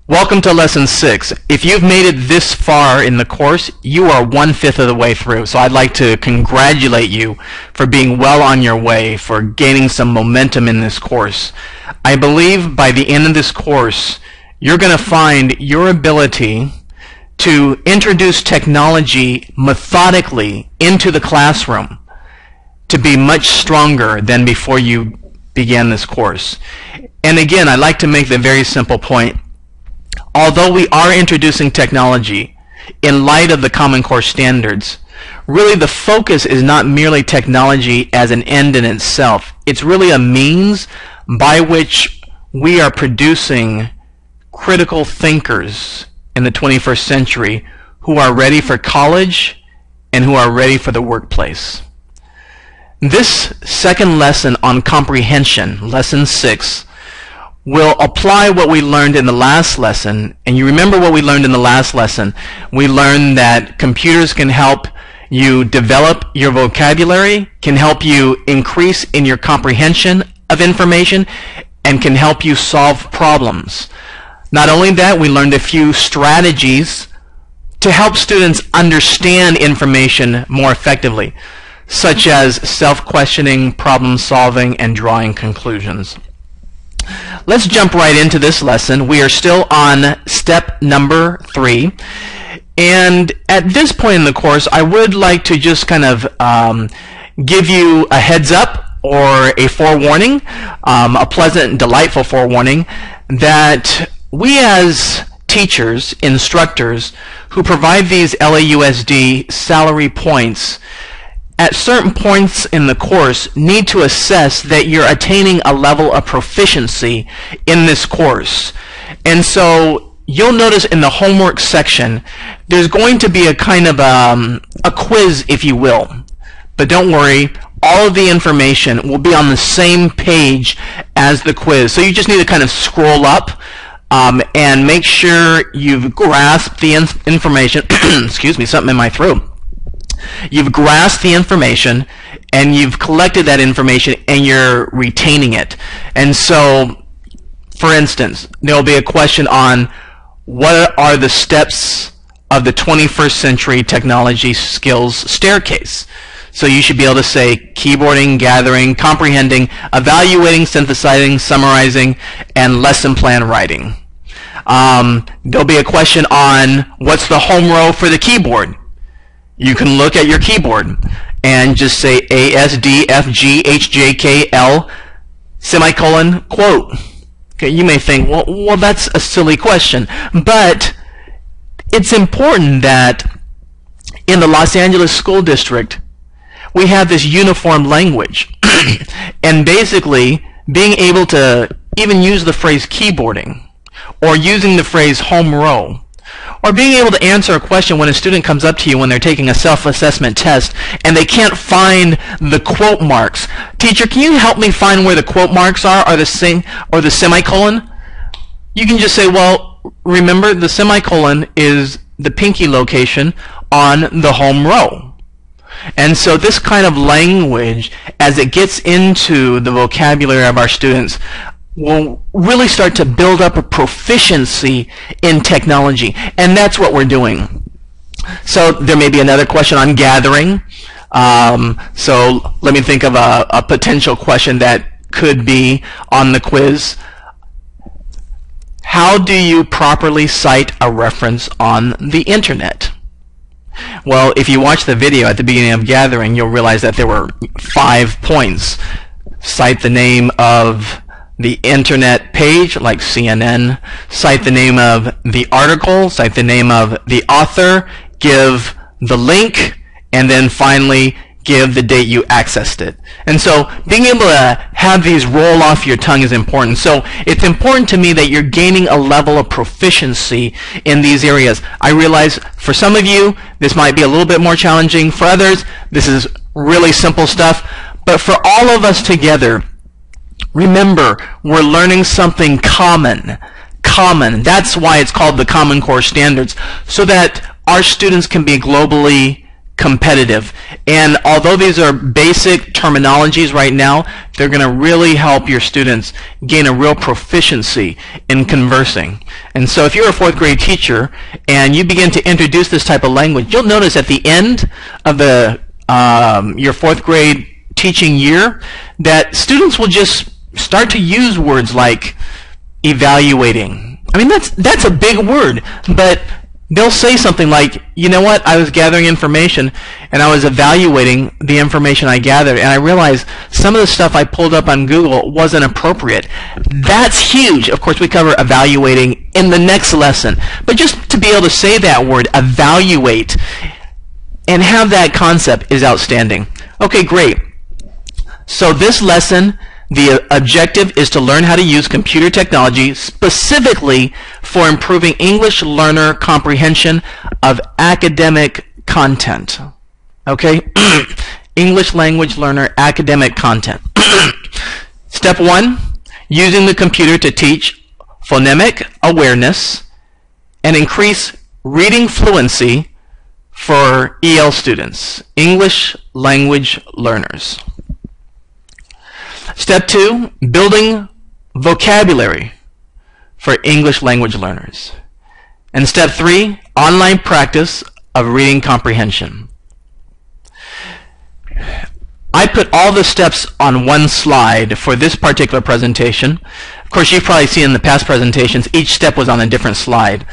Welcome to Lesson 6. If you've made it this far in the course, you are 1/5 of the way through. So I'd like to congratulate you for being well on your way, for gaining some momentum in this course. I believe by the end of this course, you're going to find your ability to introduce technology methodically into the classroom to be much stronger than before you began this course. And again, I'd like to make the very simple point. Although we are introducing technology in light of the Common Core standards, really the focus is not merely technology as an end in itself. It's really a means by which we are producing critical thinkers in the 21st century who are ready for college and who are ready for the workplace. This second lesson on comprehension, Lesson 6, will apply what we learned in the last lesson. And you remember what we learned in the last lesson. We learned that computers can help you develop your vocabulary, can help you increase in your comprehension of information, and can help you solve problems. Not only that, we learned a few strategies to help students understand information more effectively, such as self-questioning, problem solving, and drawing conclusions. Let's jump right into this lesson. We are still on step number 3. And at this point in the course, I would like to just kind of give you a heads up or a forewarning, a pleasant and delightful forewarning, that we as teachers, instructors, who provide these LAUSD salary points at certain points in the course need to assess that you're attaining a level of proficiency in this course. And so you'll notice in the homework section there's going to be a kind of a quiz, if you will. But don't worry, all of the information will be on the same page as the quiz. So you just need to kind of scroll up and make sure you've grasped the information. Excuse me, something in my throat. You've grasped the information and you've collected that information and you're retaining it. And so, for instance, there'll be a question on what are the steps of the 21st century technology skills staircase. So you should be able to say keyboarding, gathering, comprehending, evaluating, synthesizing, summarizing, and lesson plan writing. There'll be a question on what's the home row for the keyboard. You can look at your keyboard and just say A, S, D, F, G, H, J, K, L, semicolon, quote. Okay, you may think, well, that's a silly question. But it's important that in the Los Angeles School District, we have this uniform language. And basically, being able to even use the phrase keyboarding or using the phrase home row, or being able to answer a question when a student comes up to you when they're taking a self-assessment test and they can't find the quote marks. Teacher, can you help me find where the quote marks are, or the semicolon? You can just say, well, remember the semicolon is the pinky location on the home row. And so this kind of language, as it gets into the vocabulary of our students, will really start to build up a proficiency in technology. And that's what we're doing. So there may be another question on gathering. So let me think of a potential question that could be on the quiz. How do you properly cite a reference on the internet? Well, if you watch the video at the beginning of gathering, you'll realize that there were 5 points. Cite the name of the internet page, like CNN, cite the name of the article, cite the name of the author, give the link, and then finally give the date you accessed it. And so being able to have these roll off your tongue is important. So it's important to me that you're gaining a level of proficiency in these areas. I realize for some of you, this might be a little bit more challenging. For others, this is really simple stuff. But for all of us together, remember, we're learning something common. That's why it's called the Common Core Standards, so that our students can be globally competitive. And although these are basic terminologies right now, they're going to really help your students gain a real proficiency in conversing. And so if you're a fourth grade teacher and you begin to introduce this type of language, you'll notice at the end of your fourth grade teaching year that students will just start to use words like evaluating. I mean, that's a big word, but they'll say something like, you know what, I was gathering information and I was evaluating the information I gathered, and I realized some of the stuff I pulled up on Google wasn't appropriate. That's huge. Of course, we cover evaluating in the next lesson, but just to be able to say that word, evaluate, and have that concept is outstanding. Okay, great. So this lesson, the objective is to learn how to use computer technology specifically for improving English learner comprehension of academic content. Okay? English language learner academic content. Step 1, using the computer to teach phonemic awareness and increase reading fluency for EL students, English language learners. Step 2, building vocabulary for English language learners. And step 3, online practice of reading comprehension. I put all the steps on one slide for this particular presentation. Of course, you've probably seen in the past presentations, each step was on a different slide.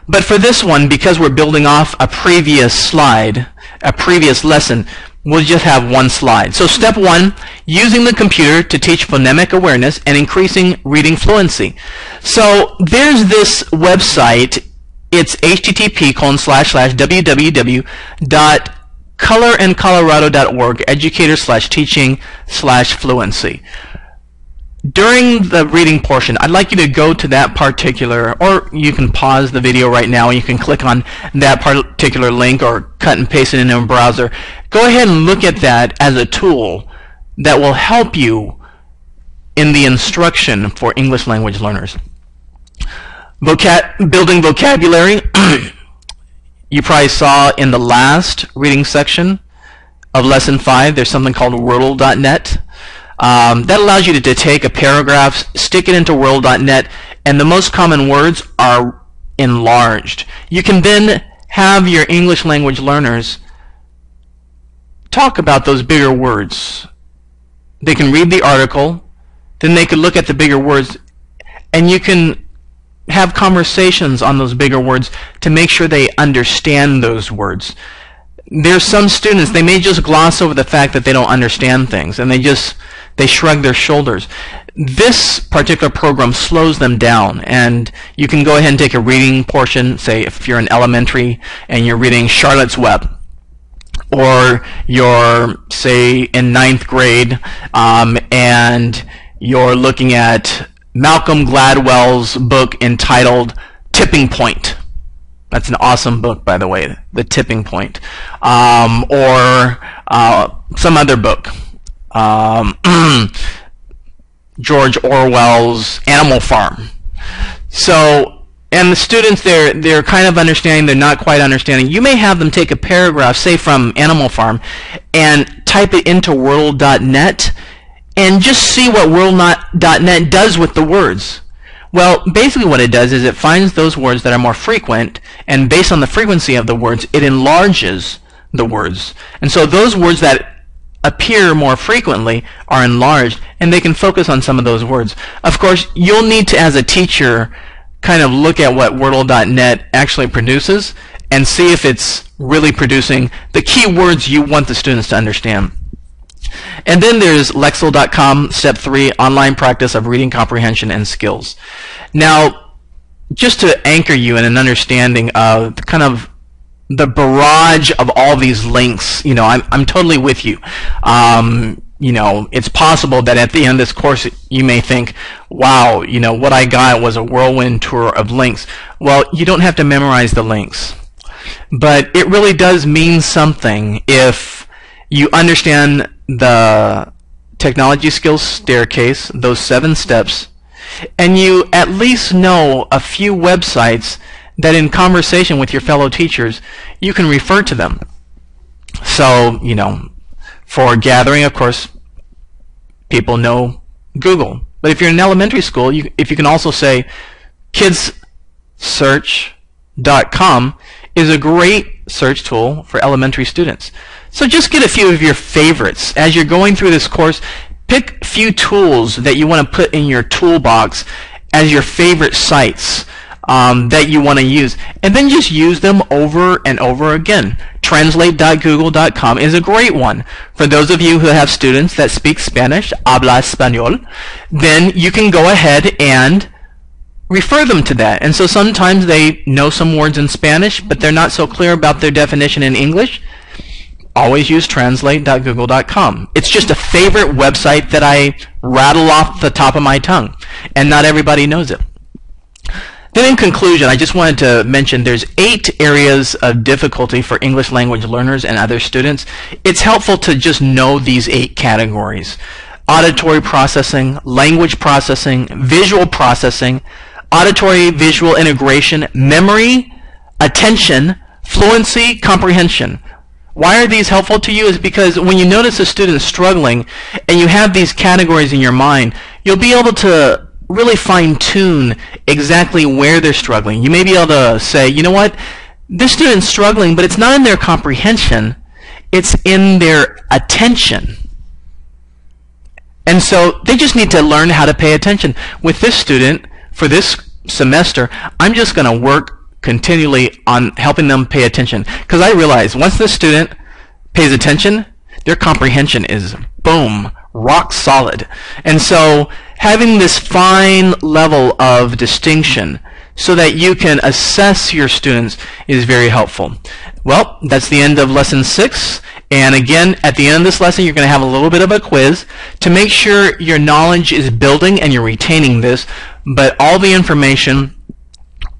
But for this one, because we're building off a previous slide, a previous lesson, we'll just have one slide. So step 1, using the computer to teach phonemic awareness and increasing reading fluency. So there's this website. It's http://www.colorincolorado.org, educator/teaching/fluency. During the reading portion, I'd like you to go to that particular, or you can pause the video right now and you can click on that particular link or cut and paste it into a browser. Go ahead and look at that as a tool that will help you in the instruction for English language learners. Building vocabulary. You probably saw in the last reading section of Lesson 5, there's something called Wordle.net. That allows you to take a paragraph, stick it into Wordle.net, and the most common words are enlarged. You can then have your English language learners talk about those bigger words. They can read the article, then they can look at the bigger words, and you can have conversations on those bigger words to make sure they understand those words. There's some students, they may just gloss over the fact that they don't understand things, and they shrug their shoulders. This particular program slows them down, and you can go ahead and take a reading portion, say if you're in elementary and you're reading Charlotte's Web, or you're, say, in 9th grade and you're looking at Malcolm Gladwell's book entitled Tipping Point. That's an awesome book, by the way, The Tipping Point. Or some other book. George Orwell's Animal Farm. So, and the students, they're kind of understanding, they're not quite understanding. You may have them take a paragraph, say from Animal Farm, and type it into Wordle.net, and just see what Wordle.net does with the words. Well, basically what it does is it finds those words that are more frequent, and based on the frequency of the words, it enlarges the words. And so those words that appear more frequently are enlarged, and they can focus on some of those words. Of course, you'll need to, as a teacher, kind of look at what Wordle.net actually produces and see if it's really producing the key words you want the students to understand. And then there's Lexile.com, Step 3, online practice of reading comprehension and skills. Now, just to anchor you in an understanding of kind of the barrage of all these links, you know, I'm totally with you. You know, it's possible that at the end of this course you may think, wow, you know, what I got was a whirlwind tour of links. Well, you don't have to memorize the links. But it really does mean something if you understand the technology skills staircase, those 7 steps, and you at least know a few websites that in conversation with your fellow teachers you can refer to them. So, you know, for gathering, of course, people know Google. But if you're in elementary school, if you can also say kidssearch.com is a great search tool for elementary students. So just get a few of your favorites. As you're going through this course, pick a few tools that you want to put in your toolbox as your favorite sites that you want to use, and then just use them over and over again. Translate.google.com is a great one. For those of you who have students that speak Spanish, habla español, then you can go ahead and refer them to that. And so sometimes they know some words in Spanish, but they're not so clear about their definition in English. Always use translate.google.com. It's just a favorite website that I rattle off the top of my tongue, and not everybody knows it. Then in conclusion, I just wanted to mention there's 8 areas of difficulty for English language learners and other students. It's helpful to just know these 8 categories: auditory processing, language processing, visual processing, auditory visual integration, memory, attention, fluency, comprehension. Why are these helpful to you? Is because when you notice a student struggling and you have these categories in your mind, you'll be able to really fine-tune exactly where they're struggling. You may be able to say, you know what, this student's struggling, but it's not in their comprehension, it's in their attention. And so they just need to learn how to pay attention. With this student, for this semester, I'm just going to work continually on helping them pay attention, because I realize once the student pays attention, their comprehension is, boom, rock solid. And so having this fine level of distinction so that you can assess your students is very helpful. Well, that's the end of lesson 6. And again, at the end of this lesson, you're going to have a little bit of a quiz to make sure your knowledge is building and you're retaining this. But all the information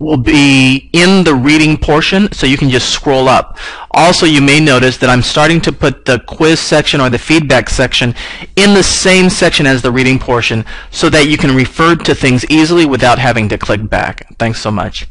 will be in the reading portion, so you can just scroll up. Also, you may notice that I'm starting to put the quiz section or the feedback section in the same section as the reading portion so that you can refer to things easily without having to click back. Thanks so much.